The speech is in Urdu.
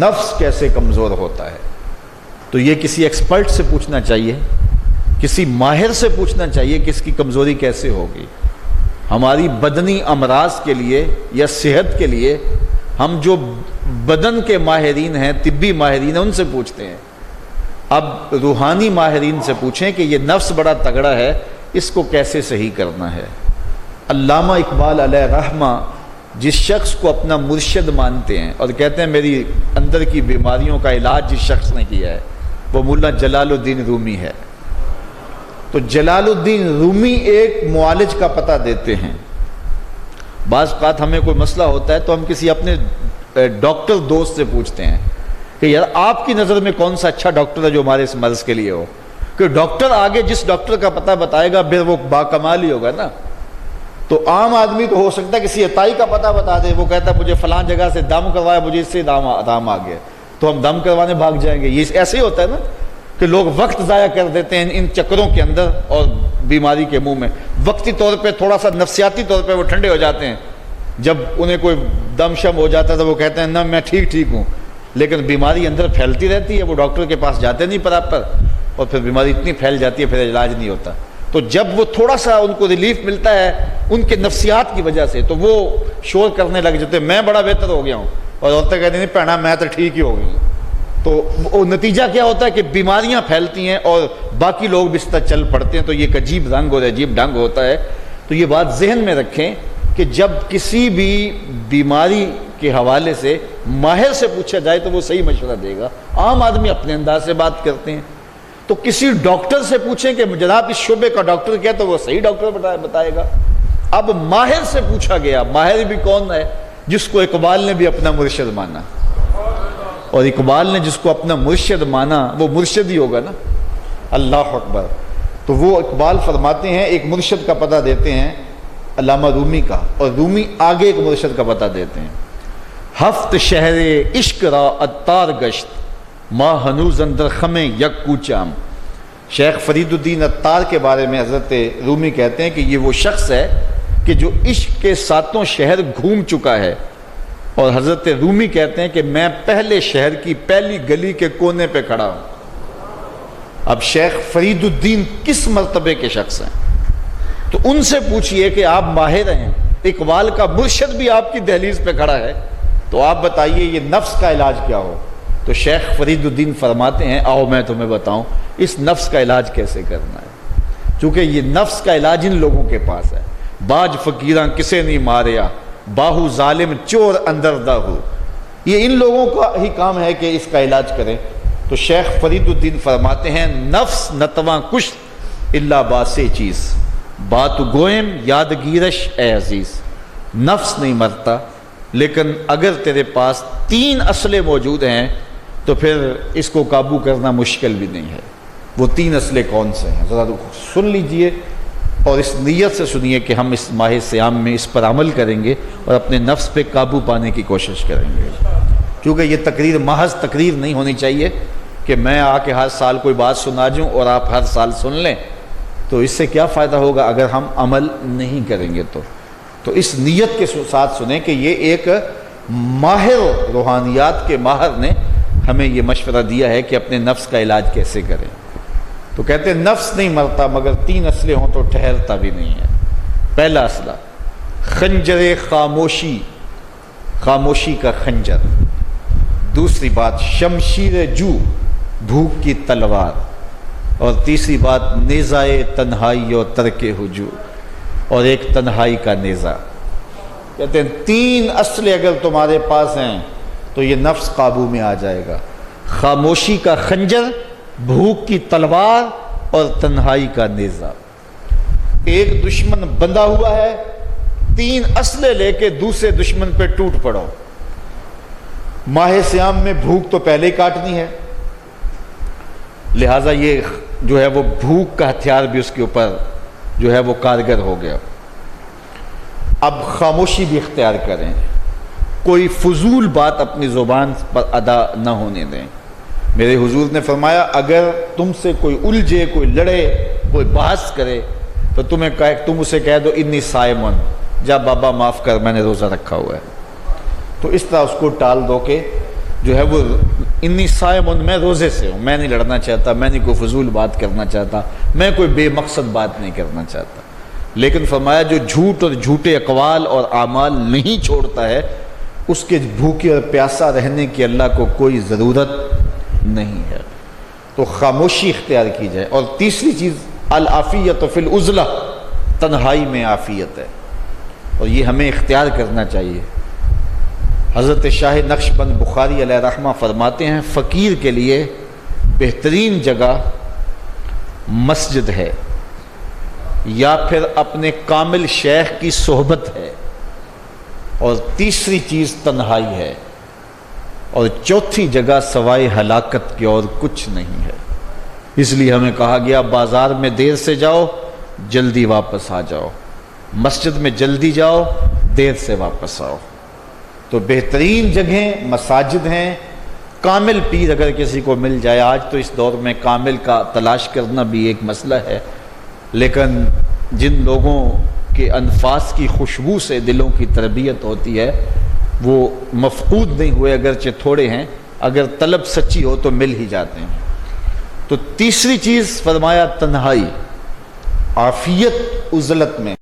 نفس کیسے کمزور ہوتا ہے، تو یہ کسی ایکسپرٹ سے پوچھنا چاہیے، کسی ماہر سے پوچھنا چاہیے کہ اس کی کمزوری کیسے ہوگی۔ ہماری بدنی امراض کے لیے یا صحت کے لیے ہم جو بدن کے ماہرین ہیں، طبی ماہرین ہیں، ان سے پوچھتے ہیں۔ اب روحانی ماہرین سے پوچھیں کہ یہ نفس بڑا تگڑا ہے، اس کو کیسے صحیح کرنا ہے۔ علامہ اقبال علیہ رحمہ جس شخص کو اپنا مرشد مانتے ہیں اور کہتے ہیں میری اندر کی بیماریوں کا علاج جس شخص نے کیا ہے، وہ مولا جلال الدین رومی ہے۔ تو جلال الدین رومی ایک معالج کا پتہ دیتے ہیں۔ بعض اوقات ہمیں کوئی مسئلہ ہوتا ہے تو ہم کسی اپنے ڈاکٹر دوست سے پوچھتے ہیں کہ یار آپ کی نظر میں کون سا اچھا ڈاکٹر ہے جو ہمارے اس مرض کے لیے ہو، کہ ڈاکٹر آگے جس ڈاکٹر کا پتہ بتائے گا پھر وہ باکمال ہی ہوگا نا۔ تو عام آدمی تو ہو سکتا ہے کسی عطائی کا پتہ بتا دے، وہ کہتا ہے مجھے فلاں جگہ سے دم کروایا، مجھے اس سے آرام آ گیا، تو ہم دم کروانے بھاگ جائیں گے۔ یہ ایسے ہی ہوتا ہے نا کہ لوگ وقت ضائع کر دیتے ہیں ان چکروں کے اندر اور بیماری کے منہ میں، وقتی طور پہ تھوڑا سا نفسیاتی طور پہ وہ ٹھنڈے ہو جاتے ہیں۔ جب انہیں کوئی دم شم ہو جاتا ہے تو وہ کہتے ہیں نہ میں ٹھیک ہوں، لیکن بیماری اندر پھیلتی رہتی ہے، وہ ڈاکٹر کے پاس جاتے نہیں پراپر، اور پھر بیماری اتنی پھیل جاتی ہے پھر علاج نہیں ہوتا۔ تو جب وہ تھوڑا سا ان کو ریلیف ملتا ہے ان کے نفسیات کی وجہ سے، تو وہ شور کرنے لگ جاتے ہیں میں بڑا بہتر ہو گیا ہوں، اور عورتیں کہتی ہیں نہیں پہنا میں تو ٹھیک ہی ہو گئی ہوں۔ تو وہ نتیجہ کیا ہوتا ہے کہ بیماریاں پھیلتی ہیں اور باقی لوگ بھی اس طرح چل پڑتے ہیں، تو یہ ایک عجیب رنگ اور عجیب ڈھنگ ہوتا ہے۔ تو یہ بات ذہن میں رکھیں کہ جب کسی بھی بیماری کے حوالے سے ماہر سے پوچھا جائے تو وہ صحیح مشورہ دے گا۔ عام آدمی اپنے انداز سے بات کرتے ہیں، تو کسی ڈاکٹر سے پوچھیں کہ جناب اس شعبے کا ڈاکٹر کیا، تو وہ صحیح ڈاکٹر بتائے گا۔ اب ماہر سے پوچھا گیا، ماہر بھی کون ہے؟ جس کو اقبال نے بھی اپنا مرشد مانا، اور اقبال نے جس کو اپنا مرشد مانا وہ مرشد ہی ہوگا نا۔ اللہ اکبر۔ تو وہ اقبال فرماتے ہیں ایک مرشد کا پتہ دیتے ہیں علامہ رومی کا، اور رومی آگے ایک مرشد کا پتہ دیتے ہیں۔ ہفت شہر عشق را عطار گشت ما ہنوز اندر خمیں یک کوچام۔ شیخ فرید الدین عطار کے بارے میں حضرت رومی کہتے ہیں کہ یہ وہ شخص ہے کہ جو عشق کے ساتوں شہر گھوم چکا ہے، اور حضرت رومی کہتے ہیں کہ میں پہلے شہر کی پہلی گلی کے کونے پہ کھڑا ہوں۔ اب شیخ فرید الدین کس مرتبے کے شخص ہیں؟ تو ان سے پوچھئے کہ آپ ماہر ہیں، اقبال کا مرشد بھی آپ کی دہلیز پہ کھڑا ہے، تو آپ بتائیے یہ نفس کا علاج کیا ہو؟ تو شیخ فرید الدین فرماتے ہیں آؤ میں تمہیں بتاؤں اس نفس کا علاج کیسے کرنا ہے، چونکہ یہ نفس کا علاج ان لوگوں کے پاس ہے۔ باج فقیراں کسے نہیں ماریا، باہو ظالم چور اندر دا ہو، یہ ان لوگوں کا ہی کام ہے کہ اس کا علاج کریں۔ تو شیخ فرید الدین فرماتے ہیں نفس نتواں کش اللہ باسے چیز بات گوئم یادگیرش اے عزیز۔ نفس نہیں مرتا، لیکن اگر تیرے پاس 3 اسلحے موجود ہیں تو پھر اس کو قابو کرنا مشکل بھی نہیں ہے۔ وہ 3 اسلحے کون سے ہیں ذرا سن لیجئے، اور اس نیت سے سنیے کہ ہم اس ماہ صیام میں اس پر عمل کریں گے اور اپنے نفس پہ قابو پانے کی کوشش کریں گے، کیونکہ یہ تقریر محض تقریر نہیں ہونی چاہیے کہ میں آ کے ہر سال کوئی بات سنا جوں اور آپ ہر سال سن لیں، تو اس سے کیا فائدہ ہوگا اگر ہم عمل نہیں کریں گے۔ تو اس نیت کے ساتھ سنیں کہ یہ ایک ماہر روحانیات کے ماہر نے ہمیں یہ مشورہ دیا ہے کہ اپنے نفس کا علاج کیسے کریں۔ تو کہتے ہیں نفس نہیں مرتا مگر 3 اسلحے ہوں تو ٹھہرتا بھی نہیں ہے۔ پہلا اسلحہ خنجر خاموشی، خاموشی کا خنجر۔ دوسری بات شمشیر جو، بھوک کی تلوار۔ اور تیسری بات نیزائے تنہائی و ترک ہجوم، اور ایک تنہائی کا نیزہ۔ کہتے ہیں 3 اسلحے اگر تمہارے پاس ہیں تو یہ نفس قابو میں آ جائے گا، خاموشی کا خنجر، بھوک کی تلوار اور تنہائی کا نیزہ۔ ایک دشمن بندھا ہوا ہے، 3 اسلحے لے کے دوسرے دشمن پہ ٹوٹ پڑو۔ ماہ صیام میں بھوک تو پہلے ہی کاٹنی ہے، لہٰذا یہ جو ہے وہ بھوک کا ہتھیار بھی اس کے اوپر جو ہے وہ کارگر ہو گیا۔ اب خاموشی بھی اختیار کریں، کوئی فضول بات اپنی زبان پر ادا نہ ہونے دیں۔ میرے حضور نے فرمایا اگر تم سے کوئی الجھے، کوئی لڑے، کوئی بحث کرے تو تم اسے کہہ دو انی صائمن، جا بابا معاف کر میں نے روزہ رکھا ہوا ہے۔ تو اس طرح اس کو ٹال دو کہ جو ہے وہ انی صائم میں روزے سے ہوں، میں نہیں لڑنا چاہتا، میں نہیں کوئی فضول بات کرنا چاہتا، میں کوئی بے مقصد بات نہیں کرنا چاہتا. لیکن فرمایا جو جھوٹ اور جھوٹے اقوال اور اعمال نہیں چھوڑتا ہے اس کے بھوکے اور پیاسا رہنے کی اللہ کو کوئی ضرورت نہیں ہے. تو خاموشی اختیار کی جائے. اور تیسری چیز العافیت فی العزلہ، تنہائی میں عافیت ہے، اور یہ ہمیں اختیار کرنا چاہیے. حضرت شاہ نقشبند بخاری علیہ رحمہ فرماتے ہیں فقیر کے لیے بہترین جگہ مسجد ہے یا پھر اپنے کامل شیخ کی صحبت ہے، اور تیسری چیز تنہائی ہے، اور چوتھی جگہ سوائے ہلاکت کے اور کچھ نہیں ہے. اس لیے ہمیں کہا گیا بازار میں دیر سے جاؤ، جلدی واپس آ جاؤ، مسجد میں جلدی جاؤ، دیر سے واپس آؤ. تو بہترین جگہیں مساجد ہیں. کامل پیر اگر کسی کو مل جائے، آج تو اس دور میں کامل کا تلاش کرنا بھی ایک مسئلہ ہے، لیکن جن لوگوں کے انفاس کی خوشبو سے دلوں کی تربیت ہوتی ہے وہ مفقود نہیں ہوئے، اگرچہ تھوڑے ہیں، اگر طلب سچی ہو تو مل ہی جاتے ہیں. تو تیسری چیز فرمایا تنہائی، عافیت عزلت میں.